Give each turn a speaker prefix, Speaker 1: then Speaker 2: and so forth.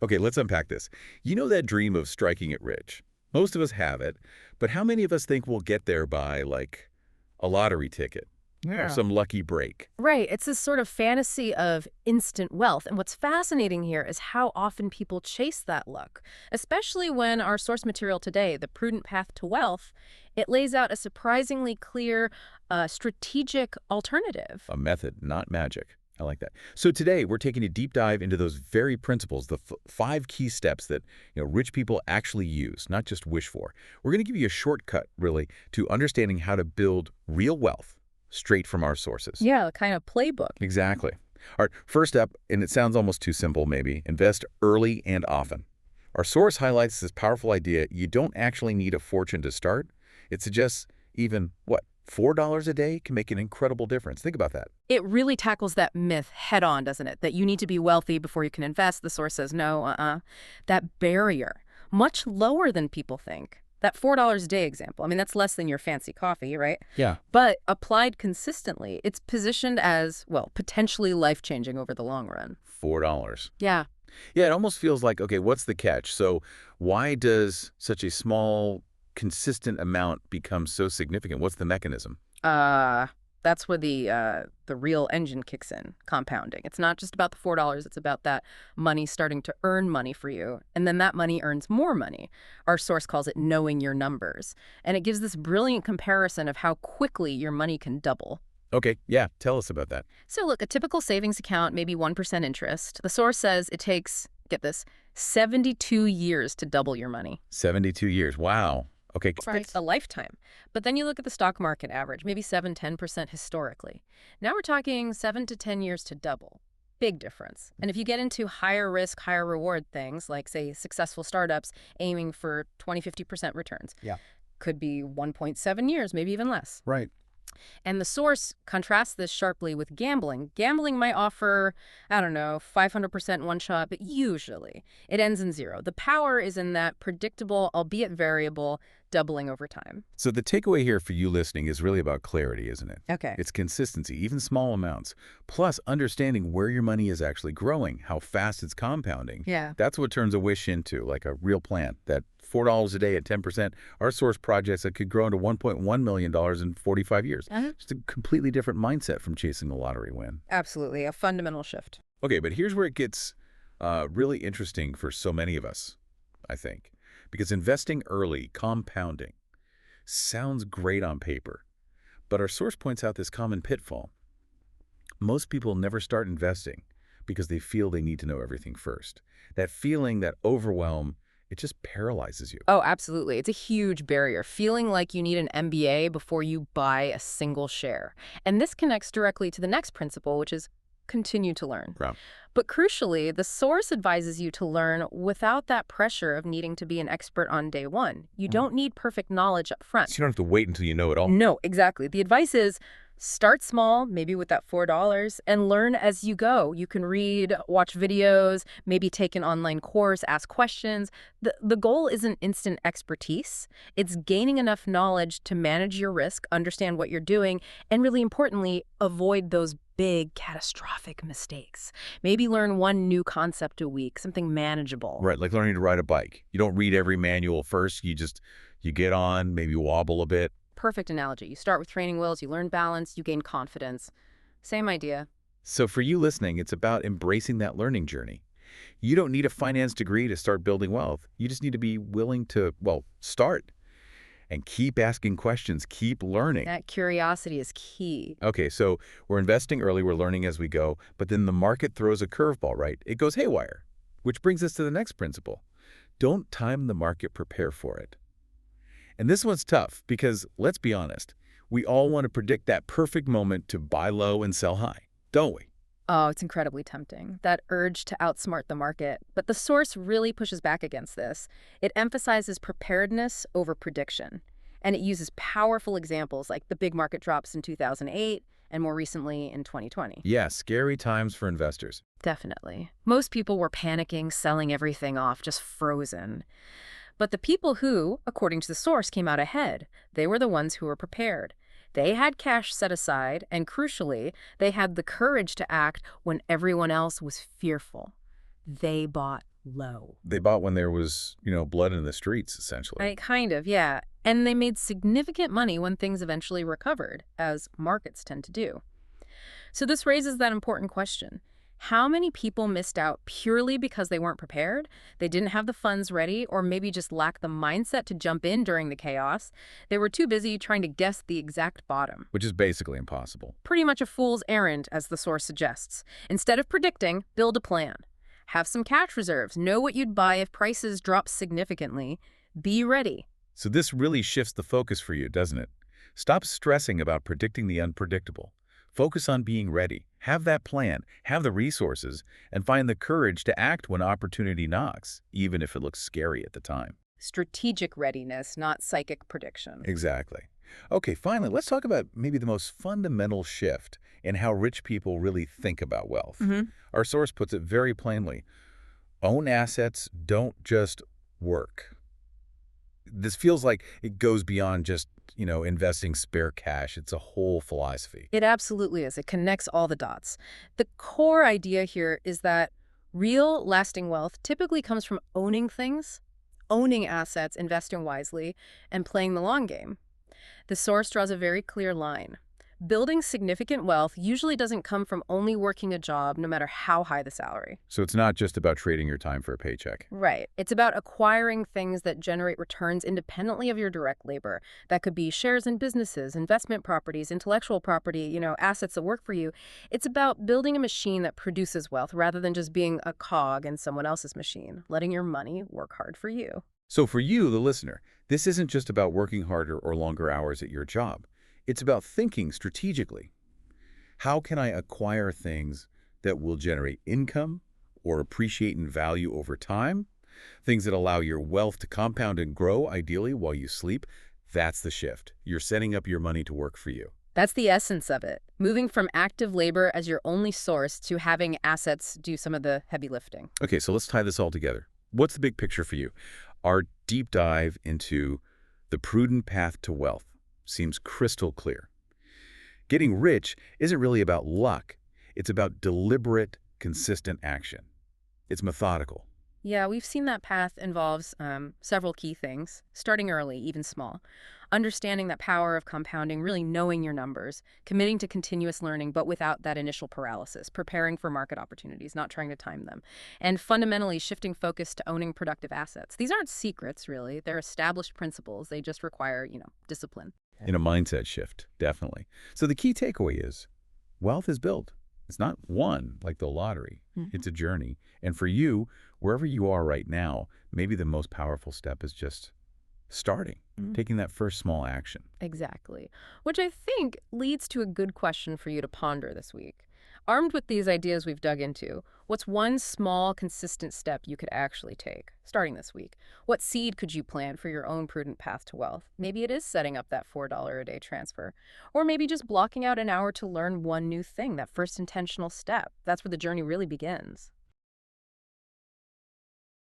Speaker 1: Okay, let's unpack this. You know that dream of striking it rich? Most of us have it, but how many of us think we'll get there by, like, a lottery ticket or
Speaker 2: Yeah.
Speaker 1: some lucky break?
Speaker 3: Right. It's this sort of fantasy of instant wealth. And what's fascinating here is how often people chase that luck, especially when our source material today, the Prudent Path to Wealth, it lays out a surprisingly clear, strategic alternative.
Speaker 1: A method, not magic. I like that. So today we're taking a deep dive into those very principles, the five key steps that rich people actually use, not just wish for. We're going to give you a shortcut, really, to understanding how to build real wealth straight from our sources.
Speaker 3: Yeah, kind of playbook.
Speaker 1: Exactly. All right, first up, and it sounds almost too simple maybe, invest early and often. Our source highlights this powerful idea you don't actually need a fortune to start. It suggests even, what, $4 a day can make an incredible difference. Think about that.
Speaker 3: It really tackles that myth head on, doesn't it? That you need to be wealthy before you can invest. The source says no, That barrier, much lower than people think. That $4 a day example, I mean, that's less than your fancy coffee, right?
Speaker 1: Yeah.
Speaker 3: But applied consistently, it's positioned as, well, potentially life-changing over the long run.
Speaker 1: $4.
Speaker 3: Yeah.
Speaker 1: Yeah, it almost feels like, okay, what's the catch? So why does such a small, consistent amount become so significant? What's the mechanism?
Speaker 3: That's where the real engine kicks in, compounding. It's not just about the $4, it's about that money starting to earn money for you, and then that money earns more money. Our source calls it knowing your numbers, and it gives this brilliant comparison of how quickly your money can double.
Speaker 1: Okay, yeah, tell us about that.
Speaker 3: So look, a typical savings account, maybe 1% interest. The source says it takes, get this, 72 years to double your money.
Speaker 1: 72 years. Wow. Okay.
Speaker 3: Right. A lifetime. But then you look at the stock market average, maybe 7–10% historically. Now we're talking 7 to 10 years to double. Big difference. And if you get into higher risk, higher reward things, like, say, successful startups aiming for 20–50% returns,
Speaker 2: Yeah.
Speaker 3: could be 1.7 years, maybe even less.
Speaker 2: Right.
Speaker 3: And the source contrasts this sharply with gambling. Gambling might offer, I don't know, 500% one shot, but usually it ends in zero. The power is in that predictable, albeit variable, doubling over time.
Speaker 1: So the takeaway here for you listening is really about clarity, isn't it?
Speaker 3: Okay.
Speaker 1: It's consistency, even small amounts, plus understanding where your money is actually growing, how fast it's compounding.
Speaker 3: Yeah.
Speaker 1: That's what turns a wish into, like, a real plan. That $4 a day at 10%, our source projects that could grow into $1.1 million in 45 years. Just a completely different mindset from chasing a lottery win.
Speaker 3: Absolutely. A fundamental shift.
Speaker 1: Okay, but here's where it gets really interesting for so many of us, I think. Because investing early, compounding, sounds great on paper. But our source points out this common pitfall. Most people never start investing because they feel they need to know everything first. That feeling, that overwhelm, it just paralyzes you.
Speaker 3: Oh, absolutely. It's a huge barrier, feeling like you need an MBA before you buy a single share. And this connects directly to the next principle, which is continue to learn.
Speaker 1: Right.
Speaker 3: But crucially, the source advises you to learn without that pressure of needing to be an expert on day one. You don't need perfect knowledge up front.
Speaker 1: So you don't have to wait until you know it all.
Speaker 3: No, exactly. The advice is start small, maybe with that $4, and learn as you go. You can read, watch videos, maybe take an online course, ask questions. The goal isn't instant expertise. It's gaining enough knowledge to manage your risk, understand what you're doing, and really importantly, avoid those big catastrophic mistakes. Maybe learn one new concept a week, something manageable.
Speaker 1: Right, like learning to ride a bike. You don't read every manual first. You get on, maybe wobble a bit.
Speaker 3: Perfect analogy. You start with training wheels, you learn balance, you gain confidence. Same idea.
Speaker 1: So for you listening, it's about embracing that learning journey. You don't need a finance degree to start building wealth. You just need to be willing to, well, start and keep asking questions, keep learning.
Speaker 3: That curiosity is key.
Speaker 1: Okay, so we're investing early, we're learning as we go, but then the market throws a curveball, right? It goes haywire, which brings us to the next principle. Don't time the market, prepare for it. And this one's tough because, let's be honest, we all want to predict that perfect moment to buy low and sell high, don't we?
Speaker 3: Oh, it's incredibly tempting, that urge to outsmart the market. But the source really pushes back against this. It emphasizes preparedness over prediction. And it uses powerful examples like the big market drops in 2008 and more recently in 2020.
Speaker 1: Yeah, scary times for investors.
Speaker 3: Definitely. Most people were panicking, selling everything off, just frozen. But the people who, according to the source, came out ahead, they were the ones who were prepared. They had cash set aside, and crucially, they had the courage to act when everyone else was fearful. They bought low.
Speaker 1: They bought when there was, blood in the streets, essentially.
Speaker 3: Kind of, yeah. And they made significant money when things eventually recovered, as markets tend to do. So this raises that important question. How many people missed out purely because they weren't prepared? They didn't have the funds ready, or maybe just lacked the mindset to jump in during the chaos. They were too busy trying to guess the exact bottom.
Speaker 1: Which is basically impossible.
Speaker 3: Pretty much a fool's errand, as the source suggests. Instead of predicting, build a plan. Have some cash reserves. Know what you'd buy if prices drop significantly. Be ready.
Speaker 1: So this really shifts the focus for you, doesn't it? Stop stressing about predicting the unpredictable. Focus on being ready. Have that plan, have the resources, and find the courage to act when opportunity knocks, even if it looks scary at the time.
Speaker 3: Strategic readiness, not psychic prediction.
Speaker 1: Exactly. Okay, finally, let's talk about maybe the most fundamental shift in how rich people really think about wealth. Our source puts it very plainly. Own assets don't just work. This feels like it goes beyond just, investing spare cash. It's a whole philosophy.
Speaker 3: It absolutely is. It connects all the dots. The core idea here is that real, lasting wealth typically comes from owning things, owning assets, investing wisely, and playing the long game. The source draws a very clear line. Building significant wealth usually doesn't come from only working a job, no matter how high the salary.
Speaker 1: So it's not just about trading your time for a paycheck.
Speaker 3: Right. It's about acquiring things that generate returns independently of your direct labor. That could be shares in businesses, investment properties, intellectual property, assets that work for you. It's about building a machine that produces wealth rather than just being a cog in someone else's machine, letting your money work hard for you.
Speaker 1: So for you, the listener, this isn't just about working harder or longer hours at your job. It's about thinking strategically. How can I acquire things that will generate income or appreciate in value over time? Things that allow your wealth to compound and grow, ideally, while you sleep. That's the shift. You're setting up your money to work for you.
Speaker 3: That's the essence of it. Moving from active labor as your only source to having assets do some of the heavy lifting.
Speaker 1: Okay, so let's tie this all together. What's the big picture for you? Our deep dive into the prudent path to wealth seems crystal clear. Getting rich isn't really about luck. It's about deliberate, consistent action. It's methodical.
Speaker 3: Yeah, we've seen that path involves several key things, starting early, even small. Understanding that power of compounding, really knowing your numbers, committing to continuous learning, but without that initial paralysis, preparing for market opportunities, not trying to time them, and fundamentally shifting focus to owning productive assets. These aren't secrets, really. They're established principles. They just require, discipline.
Speaker 1: In a mindset shift, definitely. So the key takeaway is wealth is built. It's not won like the lottery. It's a journey. And for you, wherever you are right now, maybe the most powerful step is just starting, taking that first small action.
Speaker 3: Exactly. Which I think leads to a good question for you to ponder this week. Armed with these ideas we've dug into, what's one small, consistent step you could actually take, starting this week? What seed could you plant for your own prudent path to wealth? Maybe it is setting up that $4 a day transfer. Or maybe just blocking out an hour to learn one new thing, that first intentional step. That's where the journey really begins.